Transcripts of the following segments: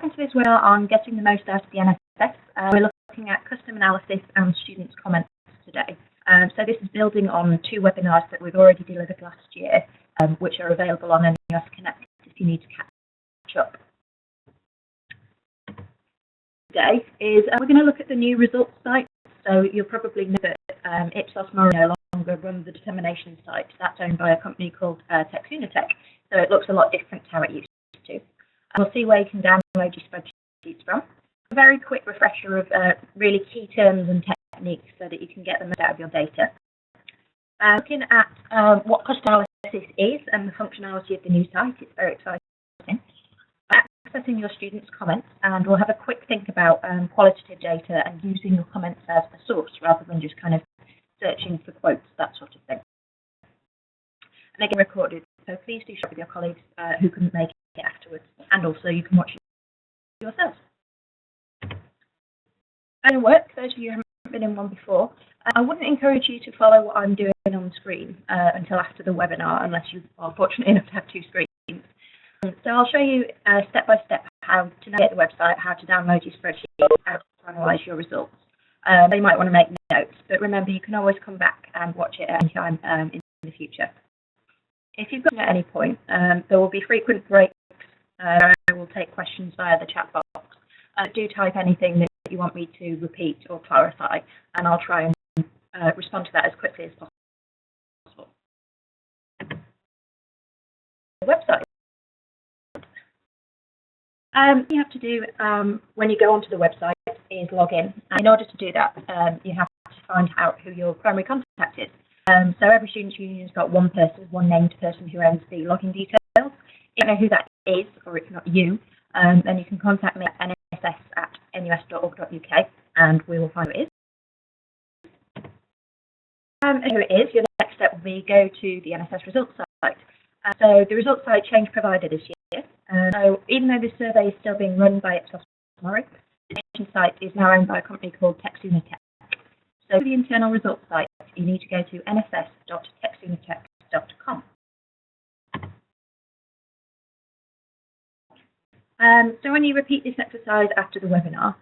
welcome to this webinar on getting the most out of the NSS. We're looking at custom analysis and students' comments today. So this is building on 2 webinars that we've already delivered last year, which are available on NSS Connect if you need to catch up. Today is we're going to look at the new results site. So you'll probably know that Ipsos Mori no longer runs the determination site. That's owned by a company called Texunatech. So it looks a lot different to how it used to. We'll see where you can download your spreadsheets from. A very quick refresher of really key terms and techniques so that you can get the most out of your data. Looking at what custom analysis is and the functionality of the new site, it's very exciting. Accessing your students' comments, and we'll have a quick think about qualitative data and using your comments as a source rather than just kind of searching for quotes, that sort of thing. And they get recorded, so please do share with your colleagues who couldn't make it afterwards, and also you can watch it yourselves. And work, those of you who haven't been in one before, I wouldn't encourage you to follow what I'm doing on the screen until after the webinar, unless you are fortunate enough to have 2 screens. So I'll show you step by step how to navigate the website, how to download your spreadsheet, how to analyse your results. You might want to make notes, but remember you can always come back and watch it at any time in the future. If you've got at any point, there will be frequent breaks. I will take questions via the chat box. Do type anything that you want me to repeat or clarify, and I'll try and respond to that as quickly as possible. The website. You have to do when you go onto the website is log in. And in order to do that, you have to find out who your primary contact is. So every students' union has got one person, one named person who owns the login details. If you don't know who that is, or it's not you, then you can contact me at nss@nus.org.uk and we will find who it is. Who it is, your next step will be go to the NSS results site. So the results site changed provider this year. So even though this survey is still being run by Ipsos Mori, the site is now owned by a company called Texunatech. So for the internal results site, you need to go to nss.texunatech.com. So when you repeat this exercise after the webinar,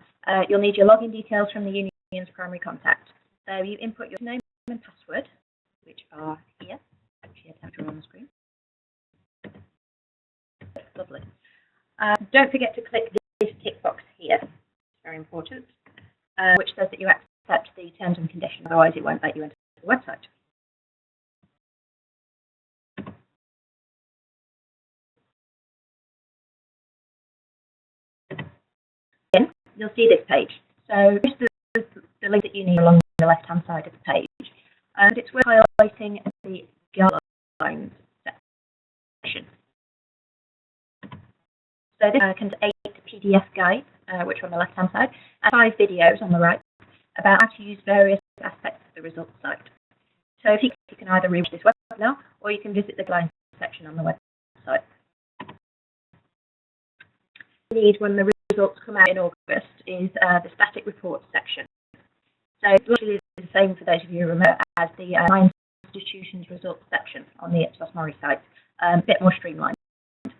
you'll need your login details from the union's primary contact. So you input your name and password, which are here. Actually, I have to on the screen. Lovely. Don't forget to click this tick box here. It's very important, which says that you accept the terms and conditions, otherwise it won't let you enter the website. Again, you'll see this page. So this is the link that you need along the left-hand side of the page. And it's worth highlighting the guidelines section. So this contains 8 PDF guides, which are on the left-hand side, and 5 videos on the right about how to use various aspects of the results site. So if you can either read this webinar or you can visit the guidelines section on the website. What you need when the results come out in August is the static reports section. So it's literally the same for those of you who remember as the My Institutions results section on the Ipsos Mori site, a bit more streamlined. So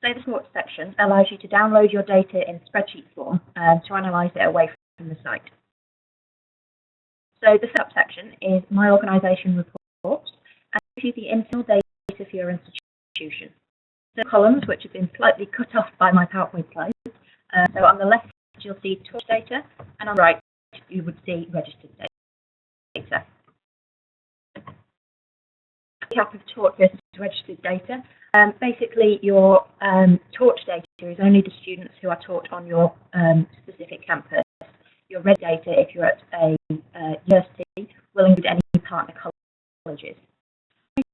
the reports section allows you to download your data in spreadsheet form to analyse it away from the site. So the setup section is My Organisation Reports and gives you the internal data for your institution. So columns which have been slightly cut off by my PowerPoint slides. So on the left you'll see taught data, and on the right you would see registered data. Recap of taught versus registered data. Basically, your taught data is only the students who are taught on your specific campus. Your red data, if you're at a university, will include any partner colleges.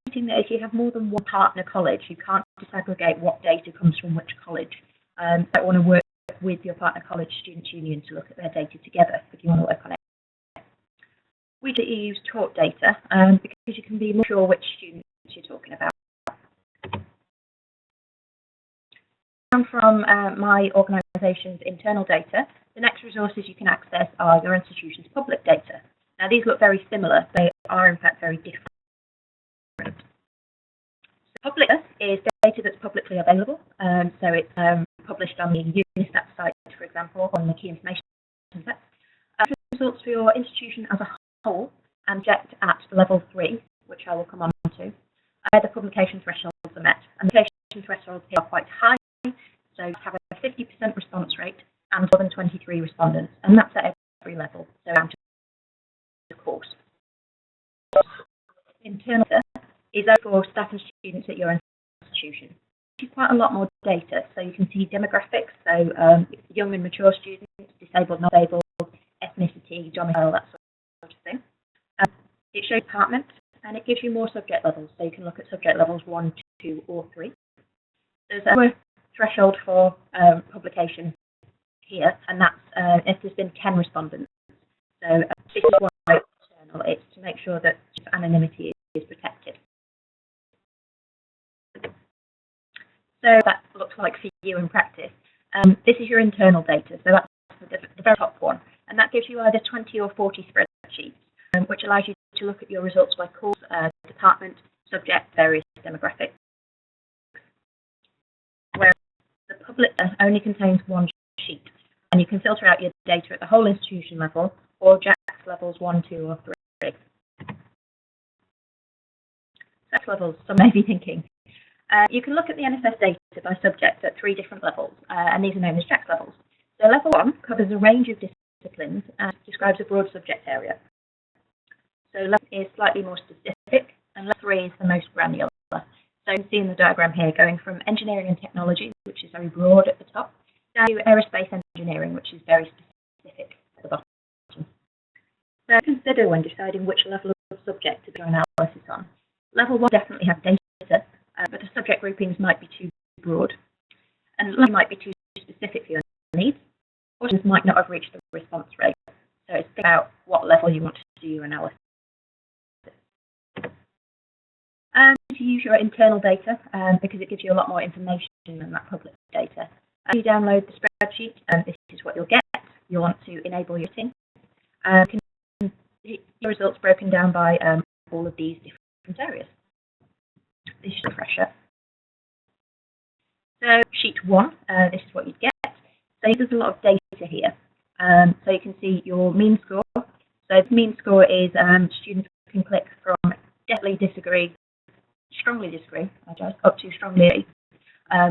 Noting that if you have more than one partner college, you can't disaggregate what data comes from which college. I want to work with your partner college students' union to look at their data together if you want to work on it. We do use taught data because you can be more sure which students you're talking about. And from my organisation's internal data, the next resources you can access are your institution's public data. Now these look very similar, they are in fact very different. So public is data that's publicly available, so it's published on the Unistat site, for example, on the key information set. Results for your institution as a whole and checked at level 3, which I will come on to, the publication thresholds are met. And the publication thresholds here are quite high, so you have a 50% response rate and more than 23 respondents, and that's at every level, so down to the course. Internal data is for staff and students at your institution. It's quite a lot more data, so you can see demographics, so young and mature students, disabled, not disabled, ethnicity, domicile, that sort of thing. It shows department, and it gives you more subject levels, so you can look at subject levels 1, 2, or 3. There's a threshold for publication here, and that's if there's been 10 respondents. So this is why it's external. It's to make sure that anonymity is protected. So that looks like for you in practice. This is your internal data, so that's the very top one, and that gives you either 20 or 40 spreadsheets, which allows you to look at your results by course, department, subject, various demographics. Whereas the public only contains one sheet, and you can filter out your data at the whole institution level or JAX levels 1, 2, or 3. JAX levels, some may be thinking. You can look at the NSS data by subject at 3 different levels, and these are known as JAX levels. So level 1 covers a range of disciplines and describes a broad subject area. So level is slightly more specific, and level 3 is the most granular. So you can see in the diagram here going from engineering and technology, which is very broad at the top, down to aerospace engineering, which is very specific at the bottom. So consider when deciding which level of subject to do your analysis on. Level 1 definitely have data, but the subject groupings might be too broad, and level might be too specific for your needs, or just might not have reached the response rate. So it's about what level you want to do your analysis. To use your internal data, because it gives you a lot more information than that public data. You download the spreadsheet, and this is what you'll get. You'll want to enable your team. Your results broken down by all of these different areas. This is a refresher. So sheet 1, this is what you'd get. So there's a lot of data here. So you can see your mean score. So the mean score is students can click from definitely disagree, strongly disagree, up to strongly agree.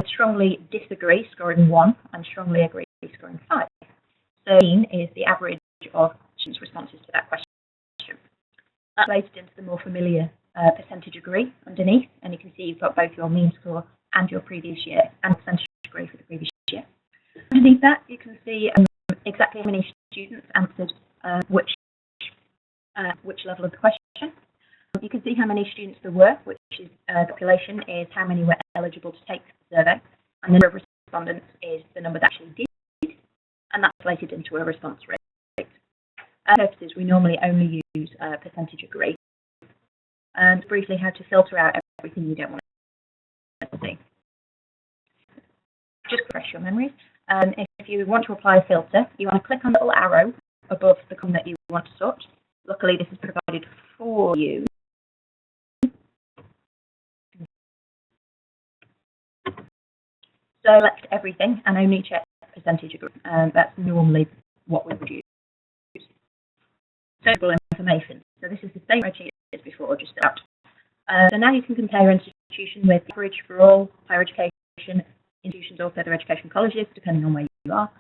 Strongly disagree, scoring 1, and strongly agree, scoring 5. So mean is the average of students' responses to that question. That's related into the more familiar percentage agree underneath, and you can see you've got both your mean score and your previous year, and percentage agree for the previous year. Underneath that, you can see exactly how many students answered which level of the question. You can see how many students there were, which is population is how many were eligible to take the survey, and the number of respondents is the number that actually did, and that's related into a response rate. For purposes, we normally only use percentage agree. And briefly, how to filter out everything you don't want to see. Just refresh your memories. If you want to apply a filter, you want to click on the little arrow above the column that you want to sort. Luckily, this is provided for you. Select everything and only check percentage agree. That's normally what we would use. Searchable information. So this is the same spreadsheet as before, just out. So now you can compare your institution with the average for all higher education institutions or further education colleges, depending on where you are.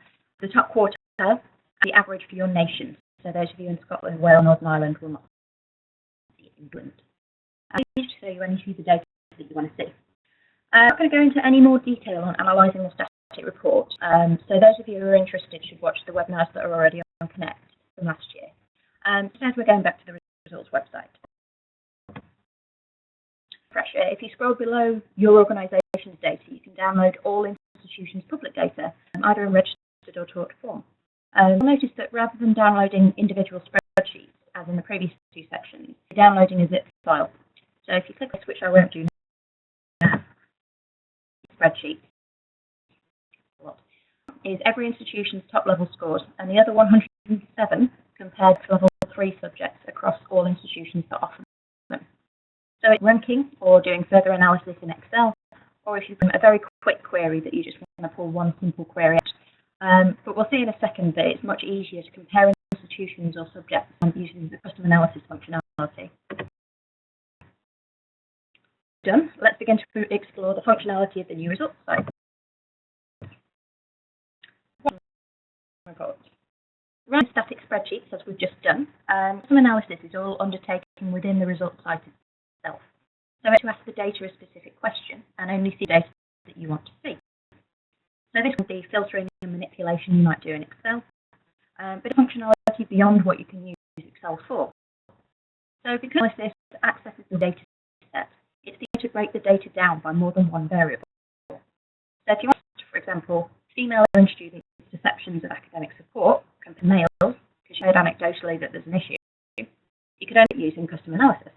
The top quartile and the average for your nation. So those of you in Scotland, Wales, Northern Ireland will not see England. I need to show you any of the data that you want to see. I'm not going to go into any more detail on analysing the static report. So those of you who are interested should watch the webinars that are already on Connect from last year. Today we're going back to the results website. If you scroll below your organisation's data, you can download all institutions' public data, either in registered or taught form. You'll notice that rather than downloading individual spreadsheets, as in the previous 2 sections, you're downloading a zip file. So if you click this, which I won't do now, spreadsheet is every institution's top level scores, and the other 107 compared to level 3 subjects across all institutions that offer them. So it's ranking or doing further analysis in Excel, or if you've got a very quick query that you just want to pull one simple query out. But we'll see in a second that it's much easier to compare institutions or subjects using the custom analysis functionality. Done. Let's begin to explore the functionality of the new results site. Run static spreadsheets, as we've just done. Some analysis is all undertaken within the results site itself. So to ask the data a specific question and only see data that you want to see. So this will be filtering and manipulation you might do in Excel, but functionality beyond what you can use Excel for. So because analysis accesses the data set, it's able to break the data down by more than one variable. So if you want, for example, female and students' perceptions of academic support compared to males, because you heard anecdotally that there's an issue, you could only use in custom analysis.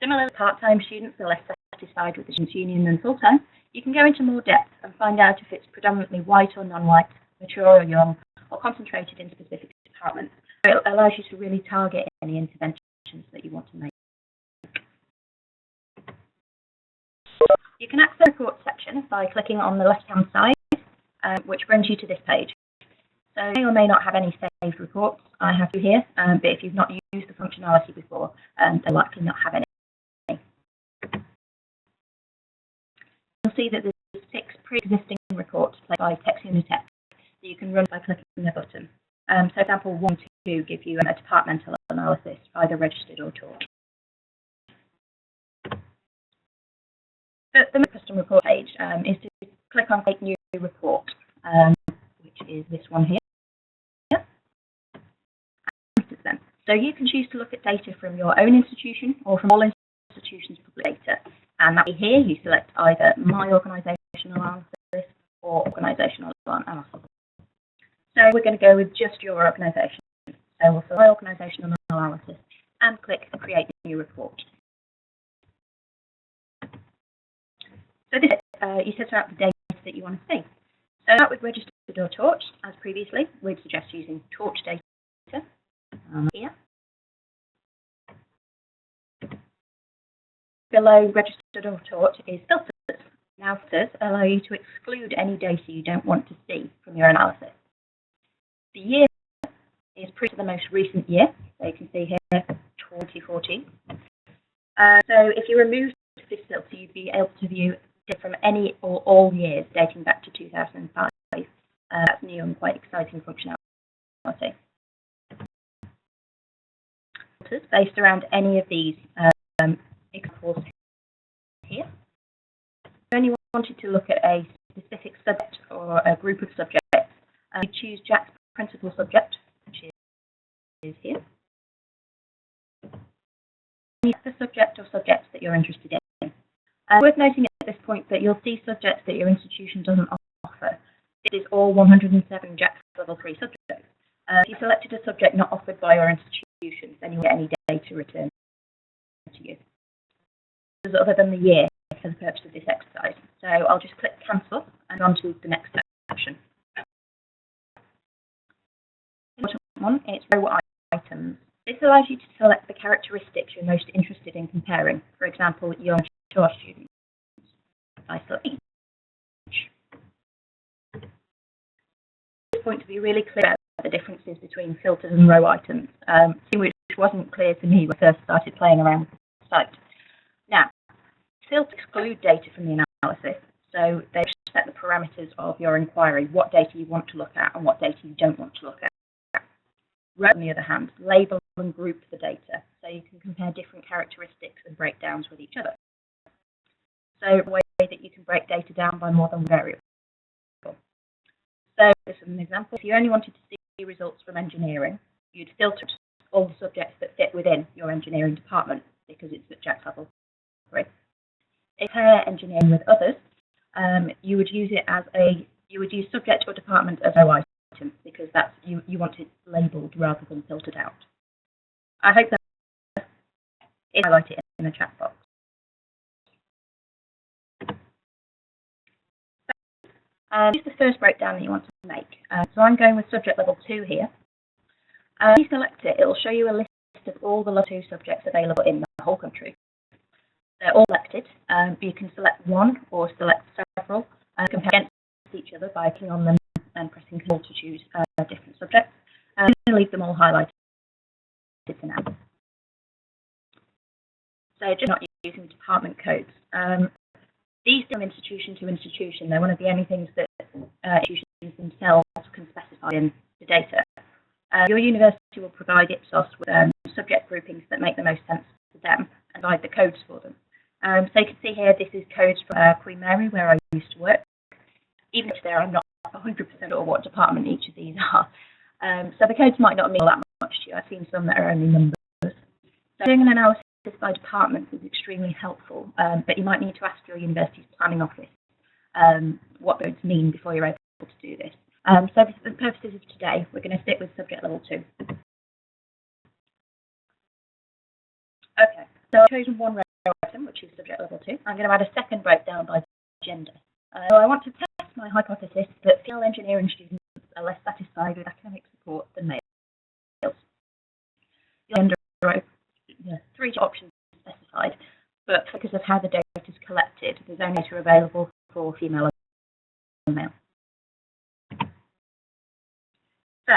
Similarly, part-time students are less satisfied with the students' union than full-time. You can go into more depth and find out if it's predominantly white or non-white, mature or young, or concentrated in specific departments. So it allows you to really target any interventions that you want to make. You can access the report section by clicking on the left-hand side, which brings you to this page. So you may or may not have any saved reports. I have you here, but if you've not used the functionality before, they'll likely not have any. You'll see that there's 6 pre-existing reports played by TechUnitech that you can run by clicking the button. So example 1 and 2 give you a departmental analysis, either registered or taught. The custom report page is to click on Create New Report, which is this one here. So you can choose to look at data from your own institution or from all institutions' public data. And that way here you select either My Organisational Analysis or Organisational Analysis. So we're going to go with just your organisation. So we'll select My Organisational Analysis and click Create New Report. So this you set out the data that you want to see. So that with registered or taught, as previously, we'd suggest using taught data here. Below registered or taught is filters. Now filters allow you to exclude any data you don't want to see from your analysis. The year is pretty the most recent year, so you can see here 2014. So if you remove this filter, you'd be able to view from any or all years dating back to 2005. That's new and quite exciting functionality. Filters based around any of these examples here. If you only wanted to look at a specific subject or a group of subjects, you choose Jack's principal subject, which is here. And the subject or subjects that you're interested in. Worth noting at this point that you'll see subjects that your institution doesn't offer. This is all 107 Jack's Level 3 subjects. If you selected a subject not offered by your institution, then you'll get any data returned to you. Other than the year for the purpose of this exercise. So I'll just click Cancel and on to the next section. One, it's row items. This allows you to select the characteristics you're most interested in comparing. For example, your mature students. I select each. At this point, to be really clear about the differences between filters and row items, which wasn't clear to me when I first started playing around with the site. Now, filters exclude data from the analysis, so they set the parameters of your inquiry, what data you want to look at and what data you don't want to look at. Row, on the other hand, label and group the data, so you can compare different characteristics and breakdowns with each other. So a way that you can break data down by more than one variable. So this is an example. If you only wanted to see results from engineering, you'd filter all the subjects that fit within your engineering department because it's at Jack's Level 3. If pair engineering with others, you would use subject or department as no item because that's you want it labelled rather than filtered out. I hope that is highlighted in the chat box. This is the first breakdown that you want to make. So I'm going with subject level 2 here. If you select it, it will show you a list of all the level 2 subjects available in the whole country. They're all selected, but you can select one or select several and compare against each other by clicking on them and pressing Control to choose different subjects. I'm going to leave them all highlighted for now. So just not using department codes. These from institution to institution. They're one of the only things that institutions themselves can specify in the data. Your university will provide Ipsos with subject groupings that make the most sense to them and provide the codes for them. So you can see here, this is codes from Queen Mary, where I used to work. Even if there, I'm not 100% sure what department each of these are. So the codes might not mean all that much to you. I've seen some that are only numbers. So doing an analysis by department is extremely helpful, but you might need to ask your university's planning office what those mean before you're able to do this. So for the purposes of today, we're going to stick with subject level 2. Okay, so I've chosen one row item, which is subject level 2. I'm going to add a second breakdown by gender. So I want to test my hypothesis that female engineering students are less satisfied with academic support than males. Gender row, 3 options specified, but because of how the data is collected, there's only data available for female and male. So,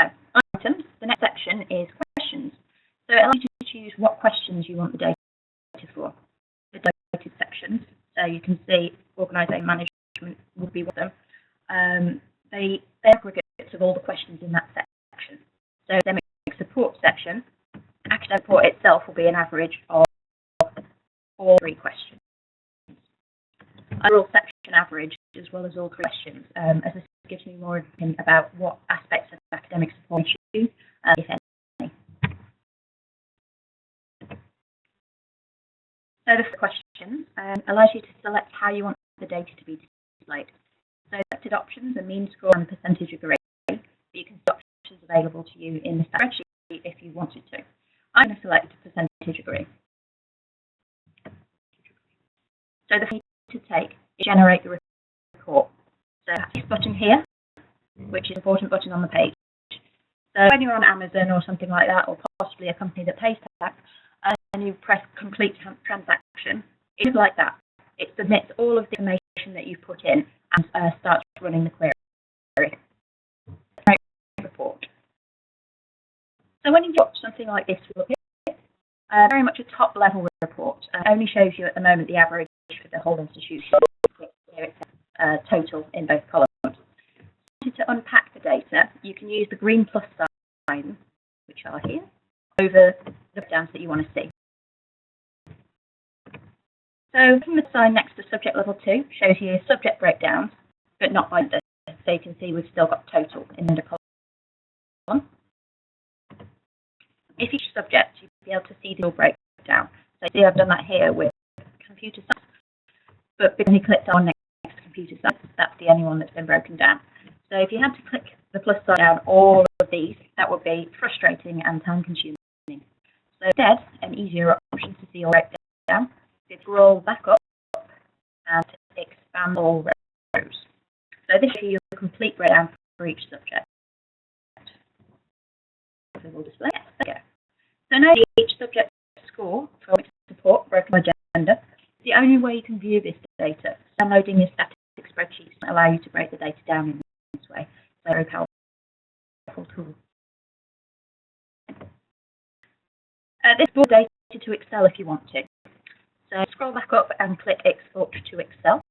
items, the next section is questions. So it allows you to choose what questions you want the data for. The data sections, so you can see organisation management would be one of them. They're aggregates of all the questions in that section. So academic support section, academic support itself will be an average of all 3 questions. Overall section average, as well as all 3 questions, as this gives me more information about what aspects of academic support you choose, if any. So the questions allows you to select how you want the data to be displayed. So selected options are mean score and percentage of grade, but you can see options available to you in the spreadsheet if you wanted to. I'm going to select percentage of grade. So the thing to take is generate the report. So this button here, which is an important button on the page. So when you're on Amazon or something like that, or possibly a company that pays tax, and you press complete transaction, it is like that. It submits all of the information that you've put in and starts running the query. Report. So when you watch something like this, look at very much a top level report. Only shows you at the moment the average for the whole institution. Total in both columns. To unpack the data, you can use the green plus signs, which are here, over the breakdowns that you want to see. So the sign next to subject level 2 shows you subject breakdowns, but not by gender. So you can see we've still got total in the column. If each subject, you'll be able to see the whole breakdown. So see, I've done that here with computer science, but when you clicked on next computer science, that's the only one that's been broken down. So if you had to click the plus sign down all of these, that would be frustrating and time consuming. So instead, an easier option to see your breakdown is scroll back up and expand all rows. So this gives you a complete breakdown for each subject. So we'll display it. There you go. So now each subject score for support broken by gender. The only way you can view this data, downloading your static spreadsheets will allow you to break the data down in this way. So very powerful tool. This will data to Excel if you want to. So scroll back up and click Export to Excel.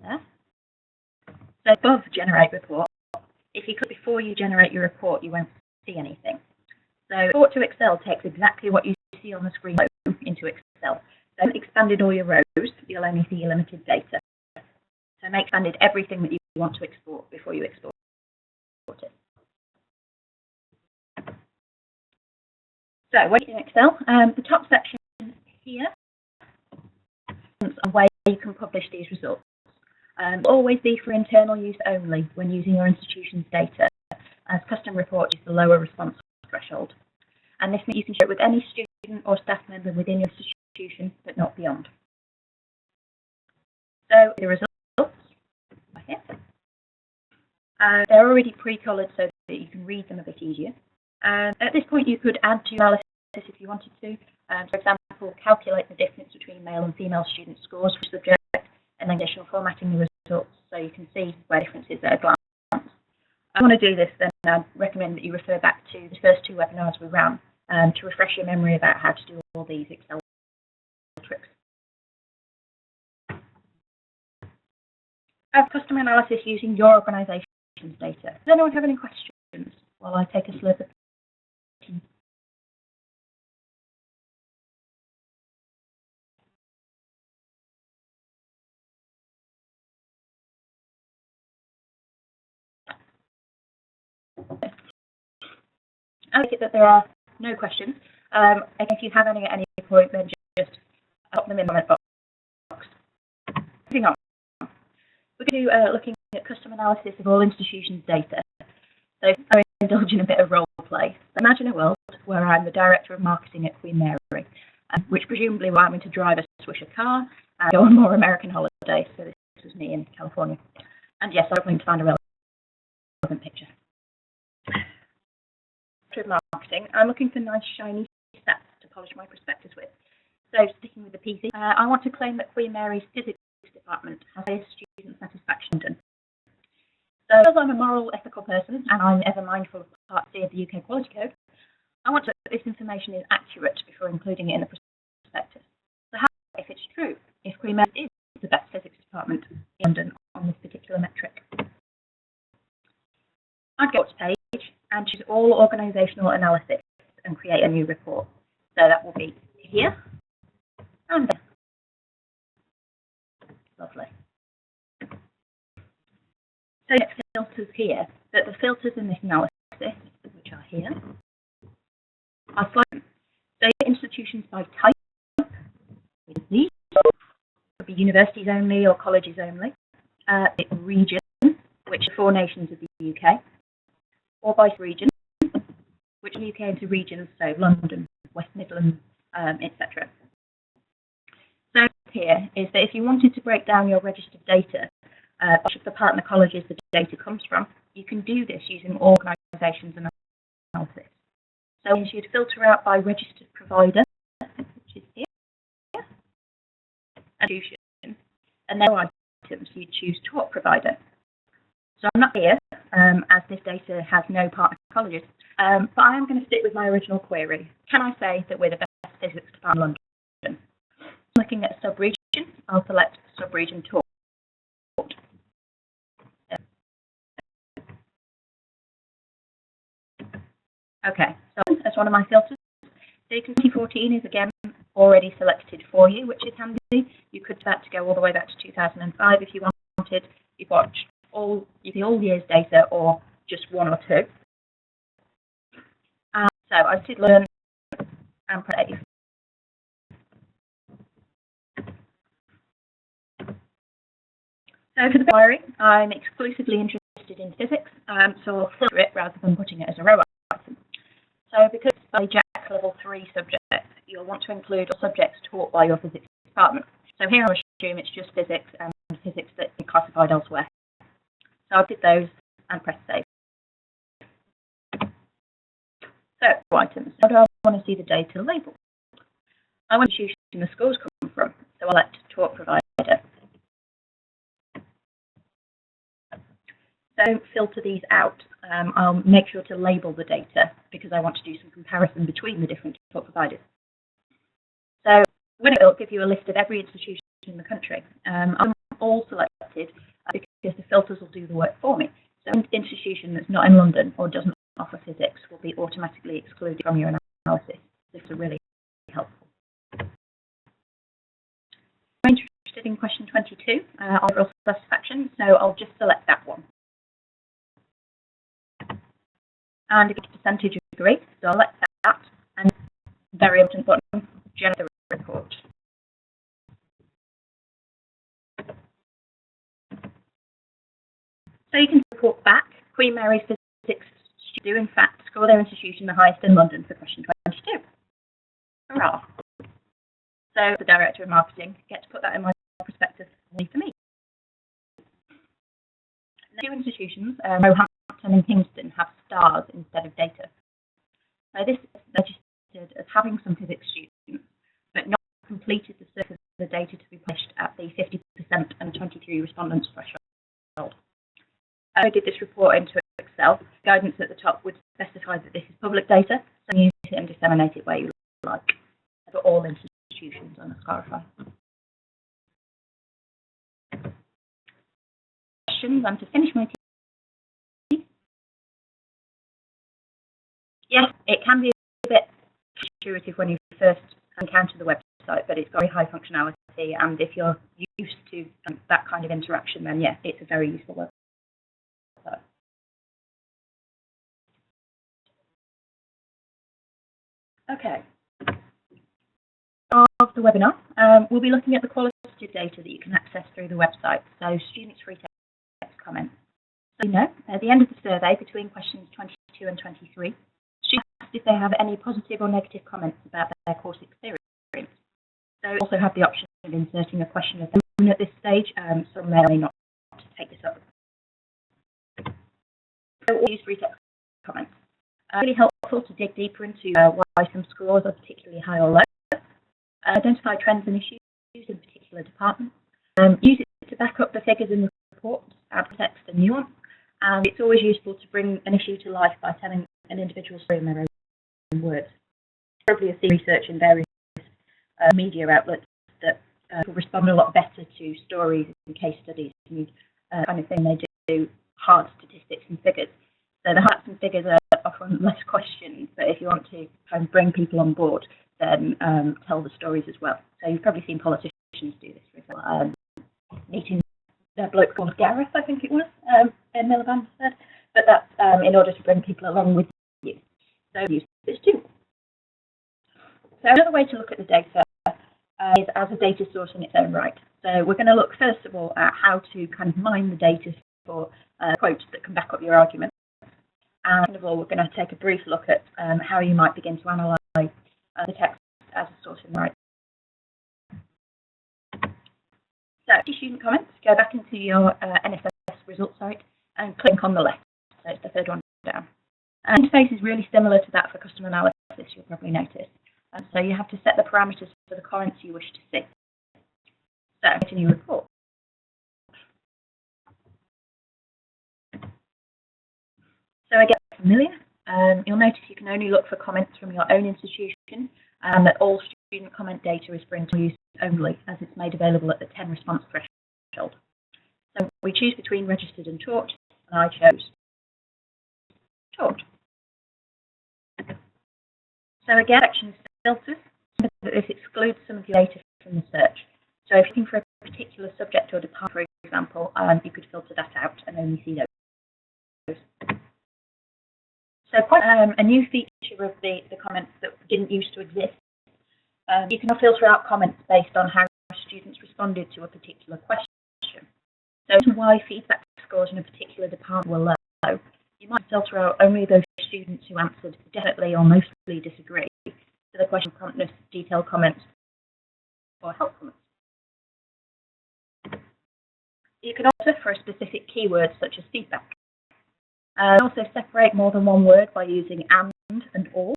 There. So above Generate Report, if you click before you generate your report, you won't see anything. So Export to Excel takes exactly what you see on the screen into Excel. So expanded all your rows, you'll only see your limited data. So make expanded everything that you want to export before you export it. So when you're in Excel, the top section here is a way you can publish these results. Will always be for internal use only when using your institution's data, as custom report is the lower response threshold. And this means you can share it with any student or staff member within your institution, but not beyond. So the results are here. They're already pre-coloured so that you can read them a bit easier. At this point, you could add to your analysis if you wanted to, For example, calculate the difference between male and female student scores for subject, and then additional formatting the results so you can see where differences at a glance. If you want to do this, then I'd recommend that you refer back to the first 2 webinars we ran to refresh your memory about how to do all these Excel tricks. Customer analysis using your organisation's data. Does anyone have any questions while I take a slurp of tea? I take it that there are no questions. If you have any at any point, then just pop them in the comment box. Moving on. We're going to be looking at custom analysis of all institutions' data. So I'm indulging a bit of role play. Imagine a world where I'm the director of marketing at Queen Mary, which presumably will allow me to drive a Swisher car and go on more American holidays. So this was me in California. And yes, I'm going to find a relevant picture. Marketing, I'm looking for nice shiny stats to polish my prospectus with. So sticking with the PC, I want to claim that Queen Mary's physics department has a student satisfaction done. So as I'm a moral, ethical person and I'm ever mindful of Part C of the UK Quality Code, I want to know that this information is accurate before including it in the prospectus. So how if it's true, if Queen Mary is the best physics department in London on this particular metric? I'd go to page and choose all organisational analysis and create a new report. So that will be here and there. Lovely. So next filters here, but the filters in this analysis, which are here, are slightly. So institutions by type, with these, could be universities only or colleges only, region, which are 4 nations of the UK, or by region, which are UK into regions, so London, West Midlands, etc. So here is that if you wanted to break down your registered data, which of the partner colleges the data comes from, you can do this using organisations analysis. So you'd filter out by registered provider, which is here, and then items you'd choose taught provider. So I'm not here, as this data has no partner colleges, but I am going to stick with my original query. Can I say that we're the best physics department in London? Looking at sub-region, I'll select sub-region taught. Okay, so that's one of my filters. So you can see 2014 is again already selected for you, which is handy. You could set to go all the way back to 2005 if you wanted. You've watched all years data or just 1 or 2. So I did learn and play. So for the query, I'm exclusively interested in physics, so I'll filter it rather than putting it as a row item. So because it's by JAC level 3 subject, you'll want to include all subjects taught by your physics department. So here I'll assume it's just physics and physics that is classified elsewhere. So I did those and press save. So items. How do I want to see the data label? I want to choose where the scores come from, so I'll select taught provider. Don't filter these out. I'll make sure to label the data because I want to do some comparison between the different taught providers. So it'll give you a list of every institution in the country. I'm all selected because the filters will do the work for me. So an institution that's not in London or doesn't offer physics will be automatically excluded from your analysis. This is really helpful. I'm interested in question 22, overall satisfaction, so I'll just select that one. And a percentage agree, so I'll select that, and very important button, generate the report. So you can report back, Queen Mary's physics do in fact score their institution the highest in London for question 22. Hurrah! So the Director of Marketing get to put that in my prospectus for me. The 2 institutions, Roehampton and Kingston, have stars instead of data. So this is registered as having some physics students, but not completed the search of the data to be published at the 50% and 23 respondents threshold. I did this report into Excel. Guidance at the top would specify that this is public data, so use it and disseminate it where you like, for all institutions on a Scarify. Questions, and to finish my tea. Yes, it can be a bit intuitive when you first encounter the website, but it's got very high functionality, and if you're used to that kind of interaction, then yeah, it's a very useful website. Okay. Of the webinar, we'll be looking at the qualitative data that you can access through the website, so students' free text comments. So at the end of the survey, between questions 22 and 23, students asked if they have any positive or negative comments about their course experience. So we also have the option of inserting a question of their own at this stage, some may or may not take this up. So we'll use free text comments. Really helpful to dig deeper into why some scores are particularly high or low. Identify trends and issues in particular departments. Use it to back up the figures in the report, add text and nuance. And it's always useful to bring an issue to life by telling an individual story in their own words. Probably a research in various media outlets that will respond a lot better to stories and case studies and kind of thing they do hard statistics and figures. So the facts and figures are often less questions, but if you want to kind of bring people on board, then tell the stories as well. So you've probably seen politicians do this, for example. Meeting a bloke called Gareth, I think it was, in Miliband said, but that's in order to bring people along with you. So use this too. So another way to look at the data is as a data source in its own right. So we're going to look first of all at how to kind of mine the data for quotes that can back up your argument. And second of all, we're going to take a brief look at how you might begin to analyse the text as a source in the right. So, student comments, go back into your NSS results site and click on the left. So it's the third one down. Interface is really similar to that for custom analysis, you'll probably notice. So you have to set the parameters for the comments you wish to see. So, get a new report. So I get familiar. You'll notice you can only look for comments from your own institution, and that all student comment data is for internal use only, as it's made available at the 10 response threshold. So we choose between registered and taught, and I chose taught. So again, sections filters, so that this excludes some of your data from the search. So if you're looking for a particular subject or department, for example, you could filter that out and only see those. So a new feature of the comments that didn't used to exist. You can filter out comments based on how students responded to a particular question. So why feedback scores in a particular department were low, you might filter out only those students who answered definitely or mostly disagree to the question promptness, detailed comments, or helpfulness. You can also for a specific keyword such as feedback. Also separate more than one word by using and or.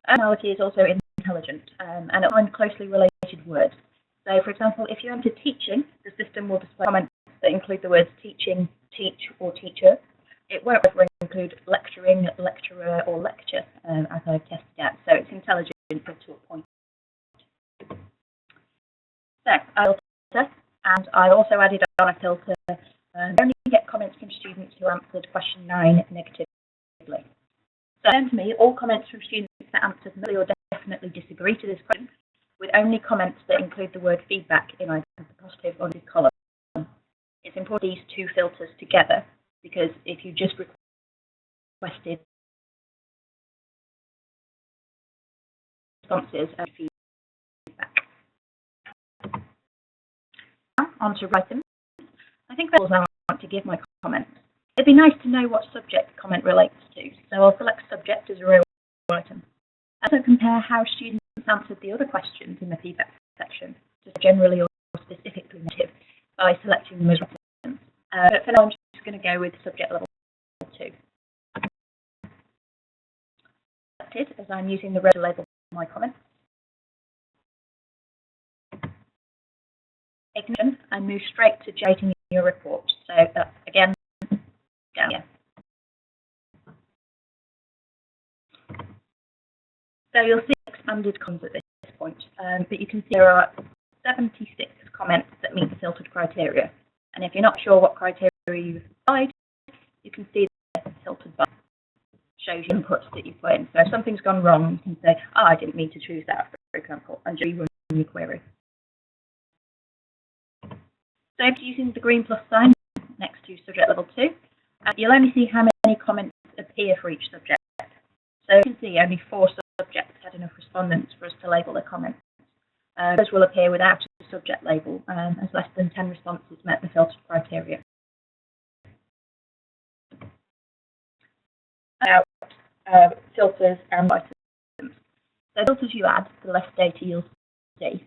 Analysis is also intelligent and it'll find closely related words. So for example, if you enter teaching, the system will display comments that include the words teaching, teach, or teacher. It won't ever include lecturing, lecturer, or lecture, as I've tested out. So it's intelligent to a point. So I filter, and I also added on a filter. Only get comments from students who answered question 9 negatively. So then to me, all comments from students that answered really or definitely disagree to this question, with only comments that include the word feedback in either the positive or negative column. It's important these two filters together, because if you just requested responses and feedback. Now, on to writing. I think that's all I want to give my comments. It'd be nice to know what subject the comment relates to, so I'll select subject as a row item. Also compare how students answered the other questions in the feedback section, just generally or specifically negative, by selecting them as items. But for now, I'm just going to go with subject level 2. Selected, as I'm using the red to label my comments. Ignition and move straight to generating your report. So that's again down here. So you'll see expanded comments at this point, but you can see there are 76 comments that meet the filtered criteria. And if you're not sure what criteria you've applied, you can see the filtered bar shows you inputs that you put in. So if something's gone wrong, you can say, oh, I didn't mean to choose that, for example, and rerun your query. So if you're using the green plus sign next to subject level 2, you'll only see how many comments appear for each subject. So you can see only 4 subjects had enough respondents for us to label their comments. Those will appear without a subject label, as less than 10 responses met the filtered criteria. About filters and items. So the filters you add, the less data you'll see,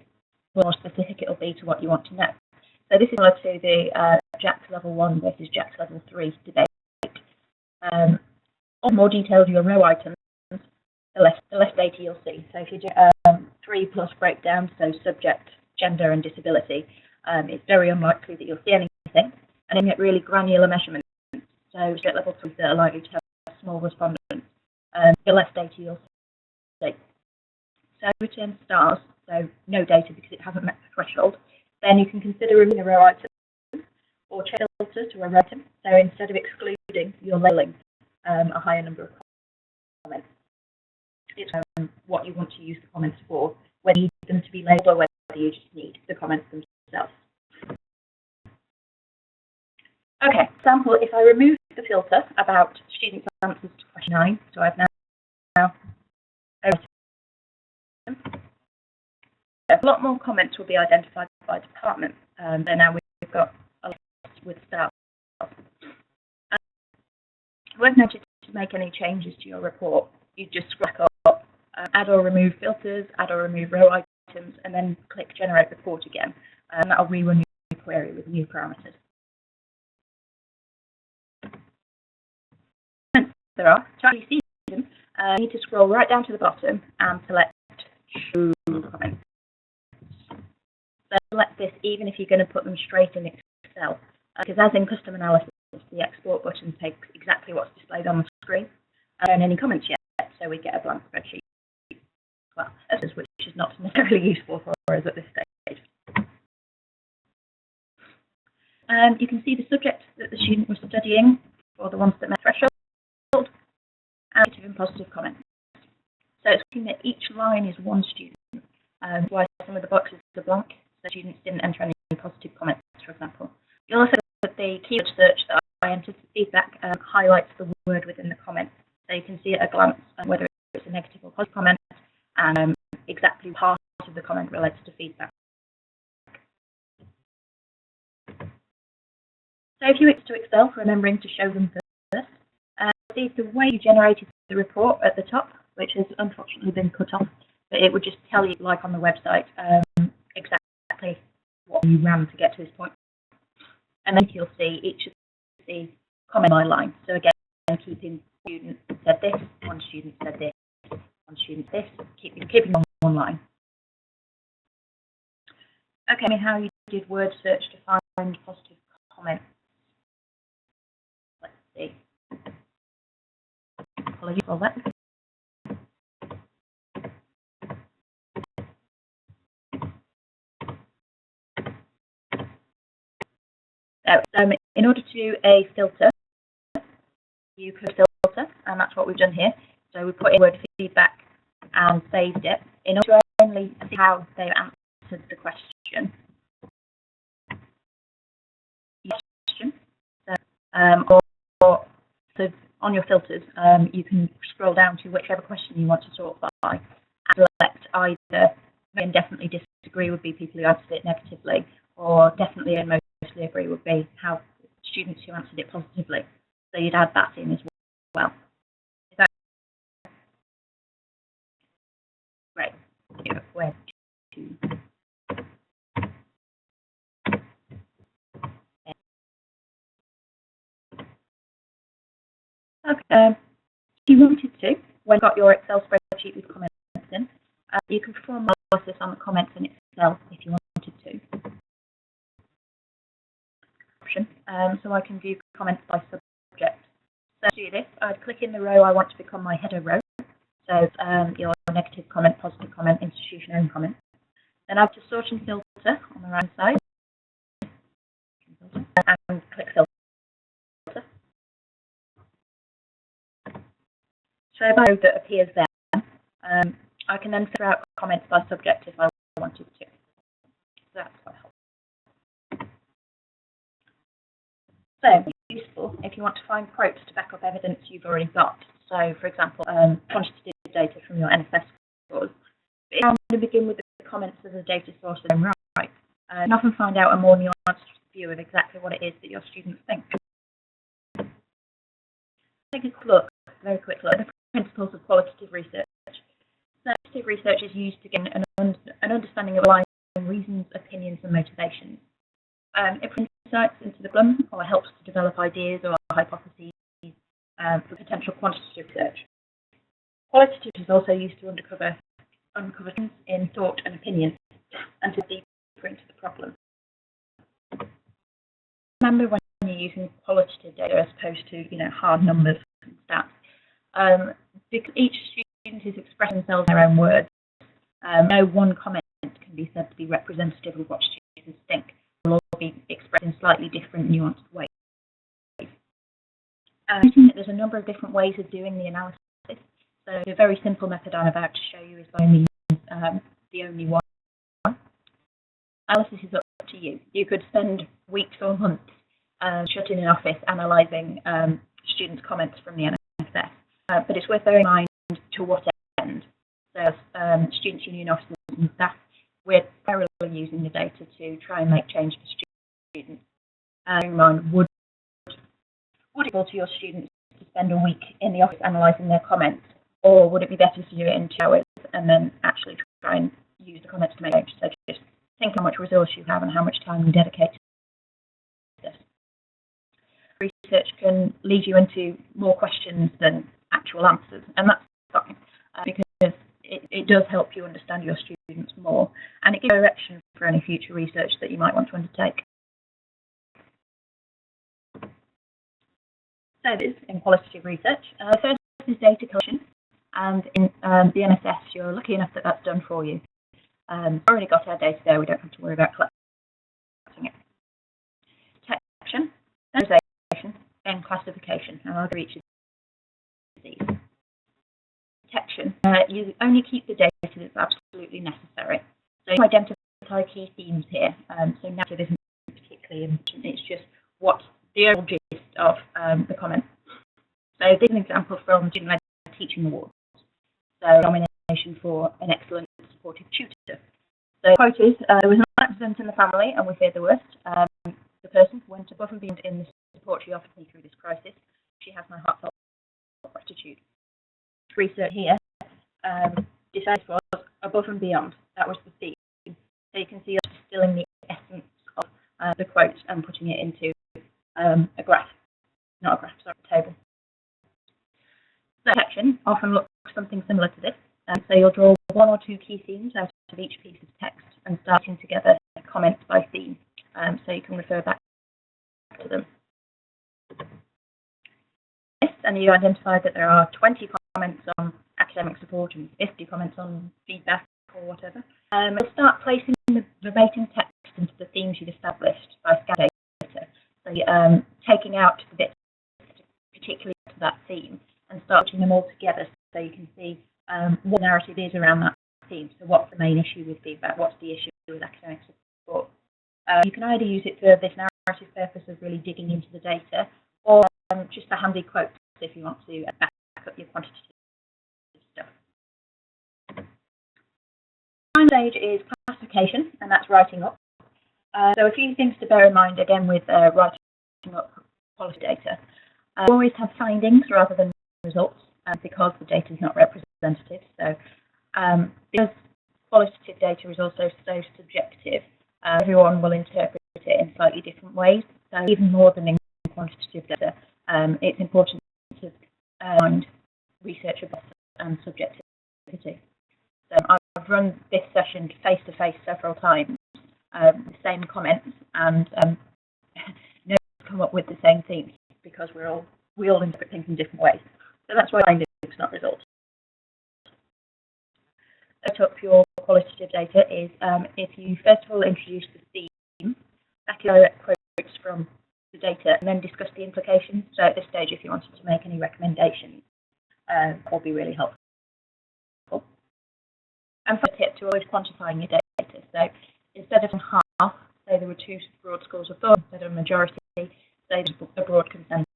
the more specific it will be to what you want to know. So this is similar to the JAX level 1 versus JAX level 3 debate. The more detailed your row items, the less data you'll see. So if you do 3 plus breakdown, so subject, gender and disability, it's very unlikely that you'll see anything. And then get really granular measurements. So subject level 3 that are likely to have small respondents, the less data you'll see. So return stars, so no data because it hasn't met the threshold. Then you can consider removing a row item or change the filter to a row item. So instead of excluding, you're labeling a higher number of comments. It's what you want to use the comments for, whether you need them to be labelled or whether you just need the comments themselves. Okay, example, if I remove the filter about students' answers to question 9, so I've now a lot more comments will be identified by department. And now we've got a list with stars. Worth noting to make any changes to your report, you just scroll up, add or remove filters, add or remove row items, and then click generate report again. And that'll rerun your query with new parameters. There are, to actually see them, you need to scroll right down to the bottom and select show comments. So select this even if you're going to put them straight in Excel, because as in custom analysis, the export button takes exactly what's displayed on the screen. I don't have any comments yet, so we get a blank spreadsheet. Well, which is not necessarily useful for us at this stage. You can see the subject that the student was studying, or the ones that met threshold, and negative and positive comments. So it's looking that each line is one student, why some of the boxes are blank, so students didn't enter any positive comments, for example. You'll also get the keyword search that I entered feedback highlights the word within the comment. So you can see at a glance whether it's a negative or positive comment, and exactly part of the comment relates to feedback. So if you went to Excel, remembering to show them first, see the way you generated the report at the top, which has unfortunately been cut off, but it would just tell you, like on the website, exactly what you ran to get to this point. And then you'll see each of the comment by line. So again, keeping student said this, one student said this, one student this, keeping on one line. Okay, how you did word search to find positive comments. Let's see. Apologies for that. So in order to do a filter, you could filter, and that's what we've done here. So we put in word feedback and saved it. In order to only see how they answered the question, so on your filters, you can scroll down to whichever question you want to sort by and select either and definitely disagree would be people who answered it negatively, or definitely and mostly agree would be how students who answered it positively. So you'd add that in as well. Is that great? Where to? Okay. If you wanted to, when you got your Excel spreadsheet with comments in, you can perform analysis on the comments in Excel if you wanted to. option, so I can view comments by subject. So to do this, I'd click in the row I want to become my header row. So your negative comment, positive comment, institution-owned comment. Then I have to sort and filter on the right side, and click filter. So if I row that appears there, I can then filter out comments by subject if I wanted to. So that's quite helpful. So useful if you want to find quotes to back up evidence you've already got. So, for example, quantitative data from your NSS scores. But if I want to begin with the comments as a data source in their own right, you can often find out a more nuanced view of exactly what it is that your students think. Take a very quick look, at the principles of qualitative research. Qualitative research is used to gain an understanding of underlying reasons, opinions, and motivations. It brings insights into the problem, or helps to develop ideas or hypotheses for potential quantitative research. Qualitative is also used to uncover things in thought and opinion, and to deeper into the problem. Remember when you're using qualitative data as opposed to hard numbers and stats, because each student is expressing themselves in their own words. No one comment can be said to be representative of what students think. It will all be expressed in slightly different, nuanced ways. There's a number of different ways of doing the analysis. So a very simple method I'm about to show you is by means the only one. Analysis is up to you. You could spend weeks or months shut in an office analysing students' comments from the NSS, but it's worth bearing in mind to what end. So as students' union officers and staff, we're primarily using the data to try and make change for students. Bearing in mind, would it be able to your students to spend a week in the office analysing their comments, or would it be better to do it in 2 hours and then actually try and use the comments to make change? So just think how much resource you have and how much time you dedicate to this. Research can lead you into more questions than actual answers, and that's fine, because it does help you understand your students more, and it gives direction for any future research that you might want to undertake. So this in qualitative research. First is data collection, and in the NSS, you're lucky enough that that's done for you. We've already got our data there, we don't have to worry about collecting it. Detection, analysis, and classification, and I'll go each of these. Detection, you only keep the data that's absolutely necessary. So you identify key themes here. So narrative isn't particularly important, it's just what the overall gist of the comment. So this is an example from Student-Led Teaching Awards. So nomination for an excellent supportive tutor. So the quote is, there was an accident in the family and we feared the worst. The person went above and beyond in the support she offered me through this crisis. She has my heartfelt gratitude. Research here decided was above and beyond. That was the theme. So you can see us distilling the essence of the quote and putting it into a graph. Not a graph, sorry, a table. So section often looks something similar to this. So you'll draw 1 or 2 key themes out of each piece of text and starting together comments by theme. So you can refer back to them. And you identified that there are 20 comments on academic support and 50 comments on feedback or whatever. You'll start placing the verbatim text into the themes you've established by scanning data. So taking out the bits particularly to that theme and start putting them all together so you can see what the narrative is around that theme. So what's the main issue with feedback? What's the issue with academic support? You can either use it for this narrative purpose of really digging into the data, or just a handy quote if you want to back up your quantitative stuff. Final stage is classification, and that's writing up. So a few things to bear in mind again with writing up quality data. Always have findings rather than results because the data is not representative. So because qualitative data is also so subjective, everyone will interpret it in slightly different ways. So even more than in quantitative data, it's important to find research about and subjectivity. So I've run this session face-to-face several times, the same comments, and come up with the same themes because we all interpret things in different ways. So that's why findings, not results. Set up your qualitative data is if you first of all introduce the theme, back quotes from the data, and then discuss the implications. So at this stage, if you wanted to make any recommendations, will be really helpful. And for a tip to avoid quantifying your data. So instead of half, say there were 2 broad schools of thought, instead of a majority, say a broad consensus.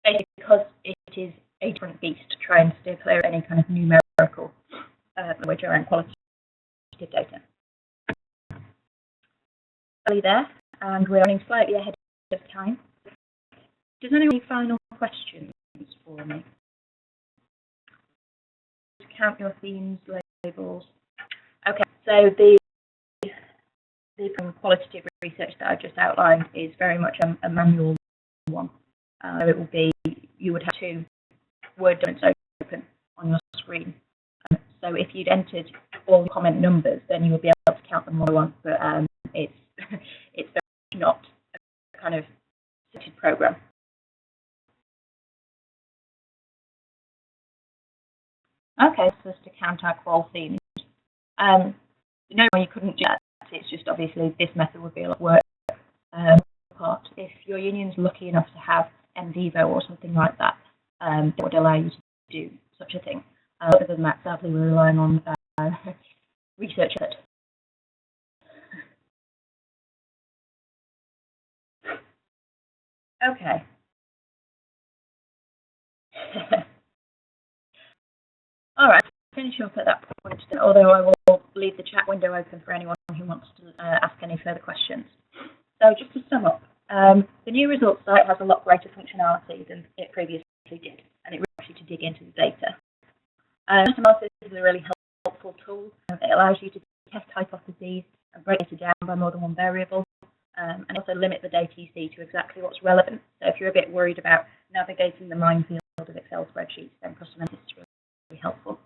Basically, because it is a different beast, to try and steer clear of any kind of numerical language around qualitative data. There, and we're running slightly ahead of time. Does anyone have any final questions for me? Count your themes, labels. Okay, so the qualitative research that I just outlined is very much a manual one. It will be, you would have 2 Word documents open on your screen. So if you'd entered all the comment numbers, then you would be able to count them one by one. But it's it's very not a kind of suited program. Okay, so just to count our qual themes. No, you couldn't do that. It's just obviously this method would be a lot of work. Part. If your union's lucky enough to have NVivo or something like that, it would allow you to do such a thing. Other than that, sadly, we're relying on research. Okay. All right, finish up at that point, although I will leave the chat window open for anyone who wants to ask any further questions. So just to sum up, the new results site has a lot greater functionality than it previously did, and it really allows you to dig into the data. Analysis is a really helpful tool. It allows you to test hypotheses and break data down by more than one variable, and also limit the data you see to exactly what's relevant. So if you're a bit worried about navigating the minefield of Excel spreadsheets, then custom analysis is really helpful.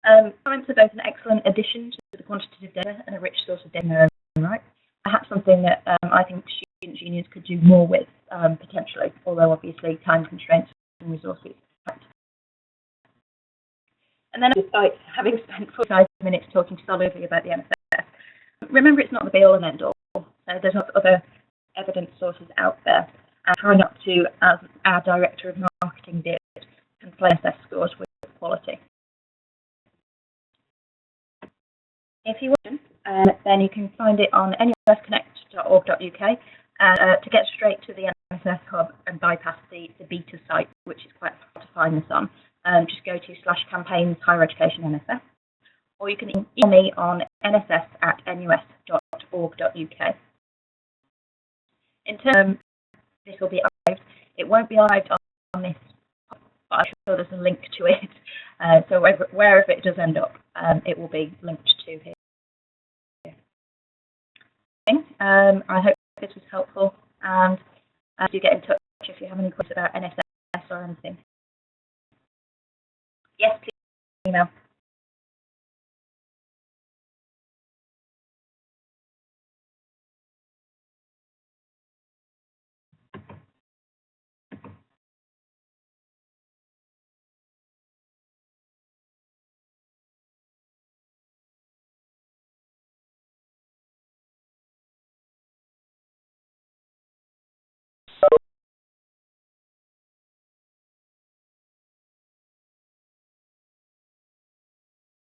Comments are both an excellent addition to the quantitative data and a rich source of data in their own right. Perhaps something that I think students' unions could do more with, potentially, although obviously time constraints and resources. And then, despite having spent 45 minutes talking solidly about the NSS, remember it's not the be-all and end-all. There's other evidence sources out there. And try not to, as our Director of Marketing did, conflate NSS scores with quality. If you want, then you can find it on nssconnect.org.uk. And to get straight to the NSS Hub and bypass the beta site, which is quite hard to find this on, just go to /campaigns higher education NSS, or you can email me on nss@nus.org.uk. In terms, this will be archived. It won't be archived on this, but I'm sure there's a link to it. So wherever it does end up, it will be linked to here. I hope this was helpful, and do get in touch if you have any questions about NSS or anything. Yes, please email.